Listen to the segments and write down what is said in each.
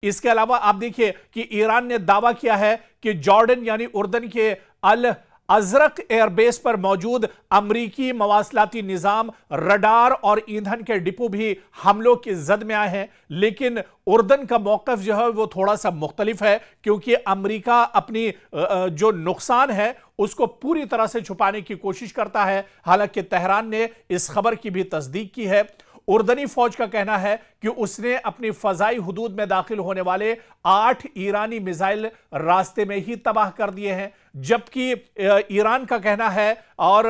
इसके अलावा आप देखिए कि ईरान ने दावा किया है कि जॉर्डन यानी उर्दन के अल अजरक एयरबेस पर मौजूद अमरीकी मवासलाती निजाम, रडार और ईंधन के डिपो भी हमलों की जद में आए हैं। लेकिन उर्दन का मौकफ जो है वो थोड़ा सा मुख्तलिफ है, क्योंकि अमरीका अपनी जो नुकसान है उसको पूरी तरह से छुपाने की कोशिश करता है। हालांकि तेहरान ने इस खबर की भी तस्दीक की है। उर्दनी फौज का कहना है कि उसने अपनी फजाई हुदूद में दाखिल होने वाले 8 ईरानी मिसाइल रास्ते में ही तबाह कर दिए हैं, जबकि ईरान का कहना है और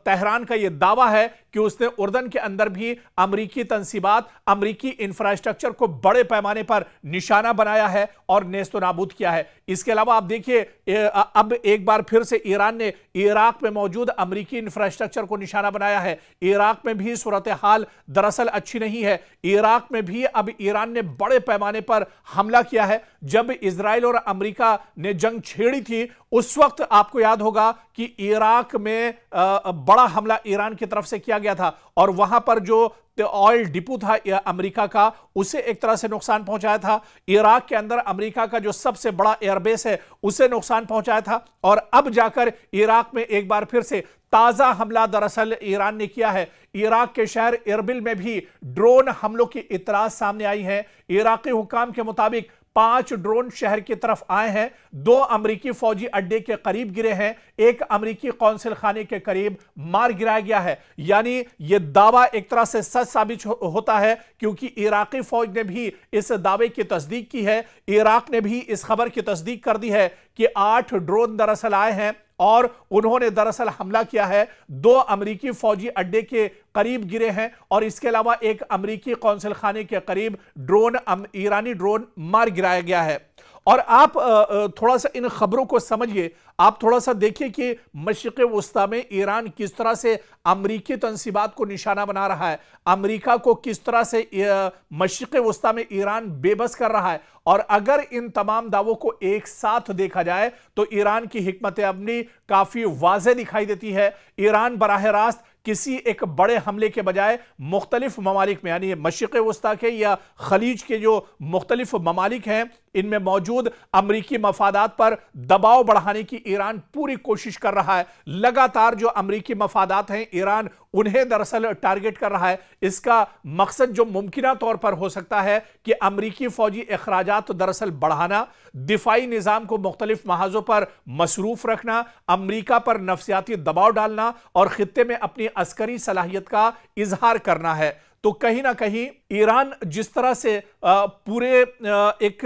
तेहरान का यह दावा है कि उसने उर्दन के अंदर भी अमरीकी तंसीबात, अमरीकी इंफ्रास्ट्रक्चर को बड़े पैमाने पर निशाना बनाया है और नेस्तो नाबूद किया है। इसके अलावा आप देखिए, अब एक बार फिर से ईरान ने इराक में मौजूद अमरीकी इंफ्रास्ट्रक्चर को निशाना बनाया है। इराक में भी सूरत हाल दरअसल अच्छी नहीं है। इराक में भी अब ईरान ने बड़े पैमाने पर हमला किया है। जब इजराइल और अमेरिका ने जंग छेड़ी थी, उस वक्त आपको याद होगा कि इराक में बड़ा हमला ईरान की तरफ से किया गया था और वहां पर जो ऑयल डिपो था अमेरिका का, उसे एक तरह से नुकसान पहुंचाया था। इराक के अंदर अमेरिका का जो सबसे बड़ा एयरबेस है उसे नुकसान पहुंचाया था। और अब जाकर इराक में एक बार फिर से ताजा हमला दरअसल ईरान ने किया है। इराक के शहर इरबिल में भी ड्रोन हमलों की इत्तला सामने आई है। इराकी हुकाम के मुताबिक 5 ड्रोन शहर की तरफ आए हैं, 2 अमरीकी फौजी अड्डे के करीब गिरे हैं, 1 अमरीकी कौंसिल खाने के करीब मार गिराया गया है। यानी यह दावा एक तरह से सच साबित होता है, क्योंकि इराकी फौज ने भी इस दावे की तस्दीक की है। इराक ने भी इस खबर की तस्दीक कर दी है कि 8 ड्रोन दरअसल आए हैं और उन्होंने दरअसल हमला किया है। 2 अमरीकी फौजी अड्डे के करीब गिरे हैं और इसके अलावा 1 अमरीकी कौंसिल खाने के करीब ईरानी ड्रोन मार गिराया गया है। और आप थोड़ा सा इन खबरों को समझिए, आप थोड़ा सा देखिए कि मशरिक़ वस्ता में ईरान किस तरह से अमरीकी तंसीबात को निशाना बना रहा है, अमरीका को किस तरह से मशरिक़ वस्ता में ईरान बेबस कर रहा है। और अगर इन तमाम दावों को एक साथ देखा जाए तो ईरान की हिकमत अमली काफी वाज़ेह दिखाई देती है। ईरान बराह रास्त किसी एक बड़े हमले के बजाय मुख्तलिफ ममालिक में, यानी मशरिक़ वस्ता के या खलीज के जो मुख्तलिफ ममालिक हैं, इनमें मौजूद अमरीकी मफादात पर दबाव बढ़ाने की ईरान पूरी कोशिश कर रहा है। लगातार जो अमरीकी मफादात हैं, ईरान उन्हें दरअसल टारगेट कर रहा है। इसका मकसद जो मुमकिना तौर पर हो सकता है कि अमरीकी फौजी अखराजात दरअसल बढ़ाना, दिफाई निज़ाम को मुख्तलिफ महाजों पर मसरूफ रखना, अमरीका पर नफसियाती दबाव डालना और खित्ते में अपनी अस्करी सलाहियत का इजहार करना है। तो कहीं ना कहीं ईरान जिस तरह से पूरे एक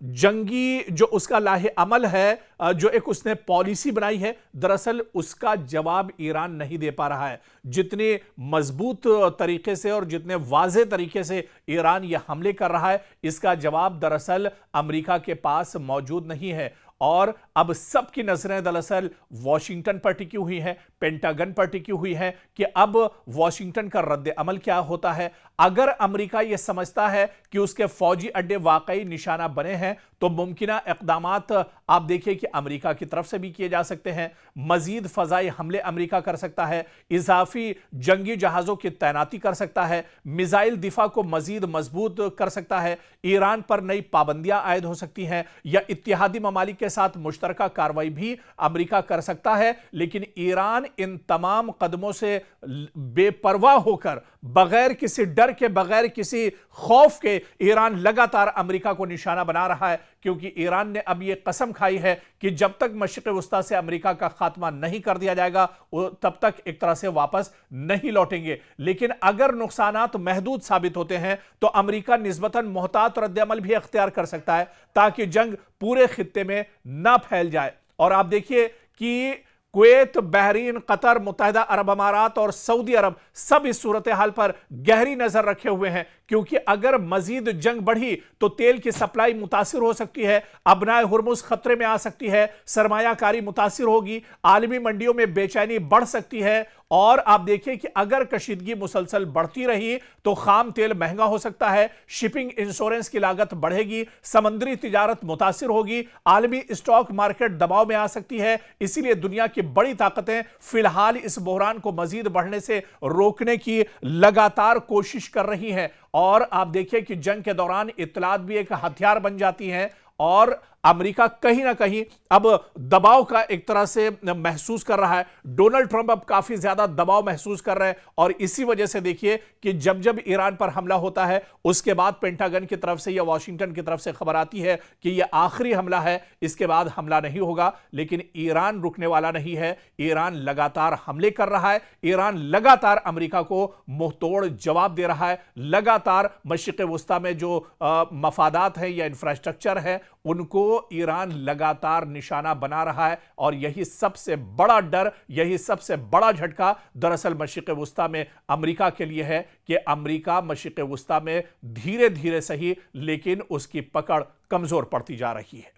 जंगी जो उसका लाहे अमल है, जो एक उसने पॉलिसी बनाई है, दरअसल उसका जवाब ईरान नहीं दे पा रहा है। जितने मजबूत तरीके से और जितने वाज़ेह तरीके से ईरान यह हमले कर रहा है, इसका जवाब दरअसल अमेरिका के पास मौजूद नहीं है। और अब सबकी नजरें दरअसल वॉशिंगटन पर टिकी हुई हैं, पेंटागन पर टिकी हुई हैं कि अब वॉशिंगटन का रद्द अमल क्या होता है। अगर अमेरिका यह समझता है कि उसके फौजी अड्डे वाकई निशाना बने हैं, तो मुमकिना इक़दामात आप देखिए कि अमेरिका की तरफ से भी किए जा सकते हैं। मजीद फजाई हमले अमेरिका कर सकता है, इजाफी जंगी जहाज़ों की तैनाती कर सकता है, मिसाइल दिफा को मजीद मजबूत कर सकता है, ईरान पर नई पाबंदियां आयद हो सकती हैं या इत्तेहादी ममालिक के साथ मुश्तरका कार्रवाई भी अमेरिका कर सकता है। लेकिन ईरान इन तमाम कदमों से बेपरवाह होकर, बगैर किसी डर के, बगैर किसी खौफ के, ईरान लगातार अमेरिका को निशाना बना रहा है, क्योंकि ईरान ने अब यह कसम खाई है कि जब तक मशरिक़ वस्ता से अमेरिका का खात्मा नहीं कर दिया जाएगा, तब तक एक तरह से वापस नहीं लौटेंगे। लेकिन अगर नुकसानात महदूद साबित होते हैं तो अमेरिका निस्बतन मोहतात रद्द-ए-अमल भी अख्तियार कर सकता है, ताकि जंग पूरे खित्ते में ना फैल जाए। और आप देखिए कि कुवैत, बहरीन, कतर, मुत्तहिदा अरब अमारात और सऊदी अरब सब इस सूरत हाल पर गहरी नजर रखे हुए हैं, क्योंकि अगर मजीद जंग बढ़ी तो तेल की सप्लाई मुतासिर हो सकती है, अबनाए हुर्मुज खतरे में आ सकती है, सरमायाकारी मुतासिर होगी, आलमी मंडियों में बेचैनी बढ़ सकती है और आप देखिए कि अगर कशीदगी मुसलसल बढ़ती रही तो खाम तेल महंगा हो सकता है, शिपिंग इंश्योरेंस की लागत बढ़ेगी, समुद्री तिजारत मुतासिर होगी, आलमी स्टॉक मार्केट दबाव में आ सकती है। इसीलिए दुनिया की बड़ी ताकतें फिलहाल इस बहरान को मजीद बढ़ने से रोकने की लगातार कोशिश कर रही हैं। और आप देखिए कि जंग के दौरान इत्तलात भी एक हथियार बन जाती हैं और अमेरिका कहीं ना कहीं अब दबाव का एक तरह से महसूस कर रहा है। डोनाल्ड ट्रंप अब काफी ज्यादा दबाव महसूस कर रहे हैं और इसी वजह से देखिए कि जब जब ईरान पर हमला होता है उसके बाद पेंटागन की तरफ से या वॉशिंगटन की तरफ से खबर आती है कि यह आखिरी हमला है, इसके बाद हमला नहीं होगा। लेकिन ईरान रुकने वाला नहीं है, ईरान लगातार हमले कर रहा है, ईरान लगातार अमेरिका को मुंहतोड़ जवाब दे रहा है, लगातार मशरिक़ वुस्ता में जो मफादात हैं या इंफ्रास्ट्रक्चर है उनको ईरान लगातार निशाना बना रहा है। और यही सबसे बड़ा डर, यही सबसे बड़ा झटका दरअसल मशरिक़ वुस्ता में अमेरिका के लिए है कि अमेरिका मशरिक़ वुस्ता में धीरे धीरे सही लेकिन उसकी पकड़ कमजोर पड़ती जा रही है।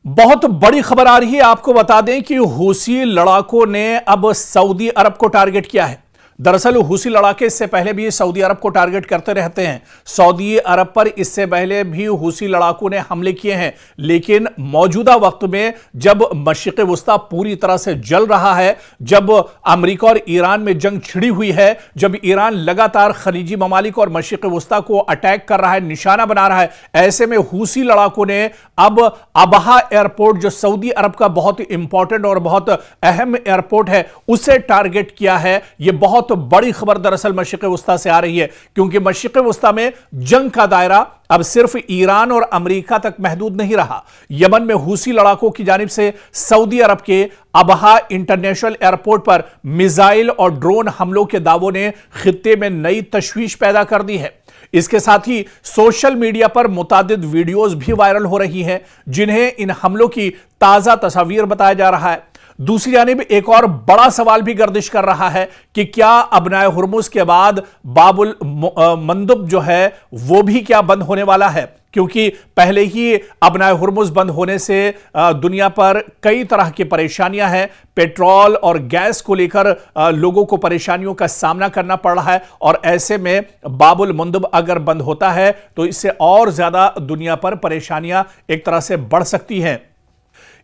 बहुत बड़ी खबर आ रही है, आपको बता दें कि हूसी लड़ाकों ने अब सऊदी अरब को टारगेट किया है। दरअसल हूसी लड़ाके इससे पहले भी सऊदी अरब को टारगेट करते रहते हैं। सऊदी अरब पर इससे पहले भी हूसी लड़ाकों ने हमले किए हैं, लेकिन मौजूदा वक्त में जब मशरिक़ वुस्ता पूरी तरह से जल रहा है, जब अमेरिका और ईरान में जंग छिड़ी हुई है, जब ईरान लगातार खलीजी ममालिक और मशरिक़ वुस्ता को अटैक कर रहा है, निशाना बना रहा है, ऐसे में हूसी लड़ाकों ने अब अबहा एयरपोर्ट जो सऊदी अरब का बहुत इंपॉर्टेंट और बहुत अहम एयरपोर्ट है उसे टारगेट किया है। यह बहुत बड़ी खबर दरअसल मशरिक़ वुस्ता से आ रही है, क्योंकि मशरिक़ वुस्ता में जंग का दायरा अब सिर्फ ईरान और अमेरिका तक महदूद नहीं रहा। यमन में हूसी लड़ाकों की जानिब से सऊदी अरब के अबहा इंटरनेशनल एयरपोर्ट पर मिसाइल और ड्रोन हमलों के दावों ने खित्ते में नई तशवीश पैदा कर दी है। इसके साथ ही सोशल मीडिया पर मुतादिद वीडियोज भी वायरल हो रही हैं जिन्हें इन हमलों की ताजा तस्वीर बताया जा रहा है। दूसरी जानिब एक और बड़ा सवाल भी गर्दिश कर रहा है कि क्या अबनाए हुर्मुज के बाद बाबुल मंदब जो है वो भी क्या बंद होने वाला है, क्योंकि पहले ही अबनाए हुर्मुज बंद होने से दुनिया पर कई तरह की परेशानियां हैं। पेट्रोल और गैस को लेकर लोगों को परेशानियों का सामना करना पड़ रहा है और ऐसे में बाबुल मंदब अगर बंद होता है तो इससे और ज्यादा दुनिया पर परेशानियां एक तरह से बढ़ सकती हैं।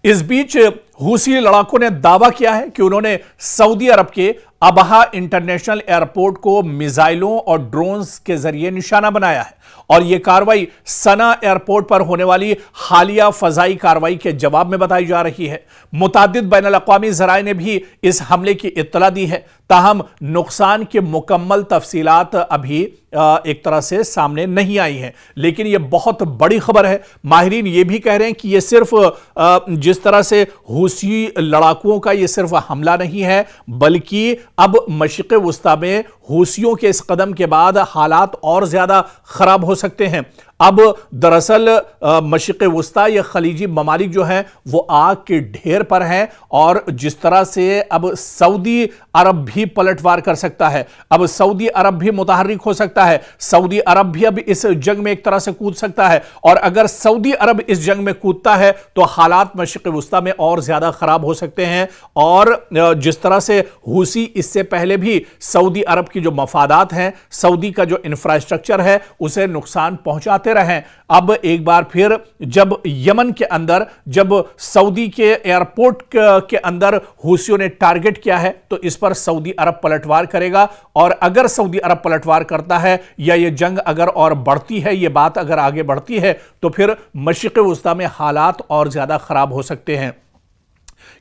इस बीच हूसी लड़ाकों ने दावा किया है कि उन्होंने सऊदी अरब के अबहा इंटरनेशनल एयरपोर्ट को मिसाइलों और ड्रोन्स के जरिए निशाना बनाया है और यह कार्रवाई सना एयरपोर्ट पर होने वाली हालिया फजाई कार्रवाई के जवाब में बताई जा रही है। मुतादिद बैनुल अक़वामी ज़राए ने भी इस हमले की इत्तला दी है, ताहम नुकसान की मुकम्मल तफसीलात अभी एक तरह से सामने नहीं आई हैं, लेकिन यह बहुत बड़ी खबर है। माहिरीन यह भी कह रहे हैं कि यह सिर्फ जिस तरह से हूसी लड़ाकुओं का यह सिर्फ हमला नहीं है, बल्कि अब मशरिक़ वुस्ता में हूसियों के इस कदम के बाद हालात और ज्यादा खराब हो सकते हैं। अब दरअसल मशरिक़ वुस्ता या खलीजी ममालिक जो हैं वो आग के ढेर पर हैं और जिस तरह से अब सऊदी अरब भी पलटवार कर सकता है, अब सऊदी अरब भी मुतहर्रिक हो सकता है, सऊदी अरब भी अब इस जंग में एक तरह से कूद सकता है और अगर सऊदी अरब इस जंग में कूदता है तो हालात मशरिक़ वुस्ता में और ज्यादा खराब हो सकते हैं। और जिस तरह से हूसी इससे पहले भी सऊदी अरब की जो मफादात हैं, सऊदी का जो इंफ्रास्ट्रक्चर है उसे नुकसान पहुंचाते रहें, अब एक बार फिर जब यमन के अंदर, जब सऊदी के एयरपोर्ट के अंदर हूसियों ने टारगेट किया है तो इस पर सऊदी अरब पलटवार करेगा और अगर सऊदी अरब पलटवार करता है या यह जंग अगर और बढ़ती है, यह बात अगर आगे बढ़ती है तो फिर मशरिक़ वुस्ता में हालात और ज्यादा खराब हो सकते हैं।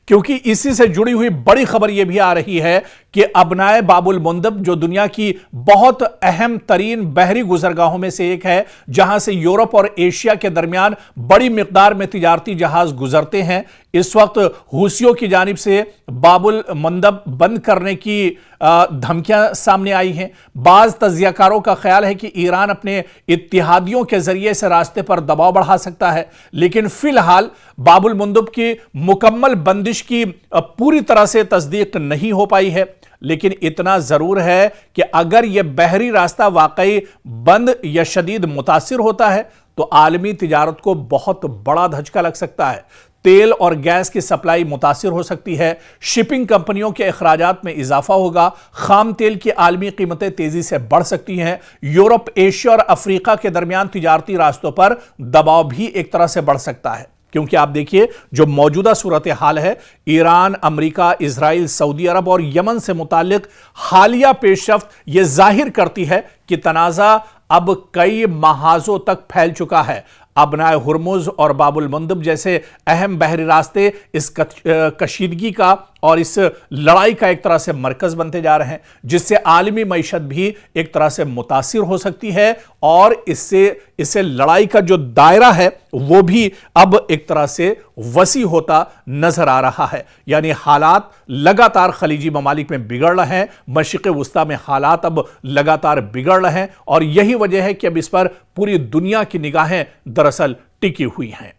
क्योंकि इसी से जुड़ी हुई बड़ी खबर यह भी आ रही है कि अबनाए बाबुल मंदब जो दुनिया की बहुत अहम तरीन बहरी गुजरगाहों में से एक है, जहां से यूरोप और एशिया के दरमियान बड़ी मिकदार में तिजारती जहाज गुजरते हैं, इस वक्त हूसियों की जानिब से बाबुल मंदब बंद करने की धमकियां सामने आई हैं। बाज तज्जियाकारों का ख्याल है कि ईरान अपने इत्तिहादियों के जरिए से रास्ते पर दबाव बढ़ा सकता है, लेकिन फिलहाल बाबुल मंदब की मुकम्मल बंदिश की पूरी तरह से तस्दीक नहीं हो पाई है। लेकिन इतना जरूर है कि अगर यह बहरी रास्ता वाकई बंद या शदीद मुतासिर होता है तो आलमी तिजारत को बहुत बड़ा धचका लग सकता है। तेल और गैस की सप्लाई मुतासिर हो सकती है, शिपिंग कंपनियों के अखराजात में इजाफा होगा, खाम तेल की आलमी कीमतें तेजी से बढ़ सकती हैं, यूरोप, एशिया और अफ्रीका के दरमियान तिजारती रास्तों पर दबाव भी एक तरह से बढ़ सकता है। क्योंकि आप देखिए जो मौजूदा सूरत हाल है, ईरान, अमेरिका, इजराइल, सऊदी अरब और यमन से मुतालिक हालिया पेशरफ्त यह जाहिर करती है कि तनाज़ा अब कई महाजों तक फैल चुका है। अबनाए हुर्मुज और बाबुल मंदब जैसे अहम बहरी रास्ते इस कशीदगी का और इस लड़ाई का एक तरह से मरकज बनते जा रहे हैं, जिससे आलमी मईशत भी एक तरह से मुतासिर हो सकती है और इससे लड़ाई का जो दायरा है वो भी अब एक तरह से वसी होता नजर आ रहा है। यानी हालात लगातार खलीजी ममालिक में बिगड़ रहे हैं, मशरिक़ वुस्ता में हालात अब लगातार बिगड़ रहे हैं और यही वजह है कि अब इस पर पूरी दुनिया की निगाहें दरअसल टिकी हुई हैं।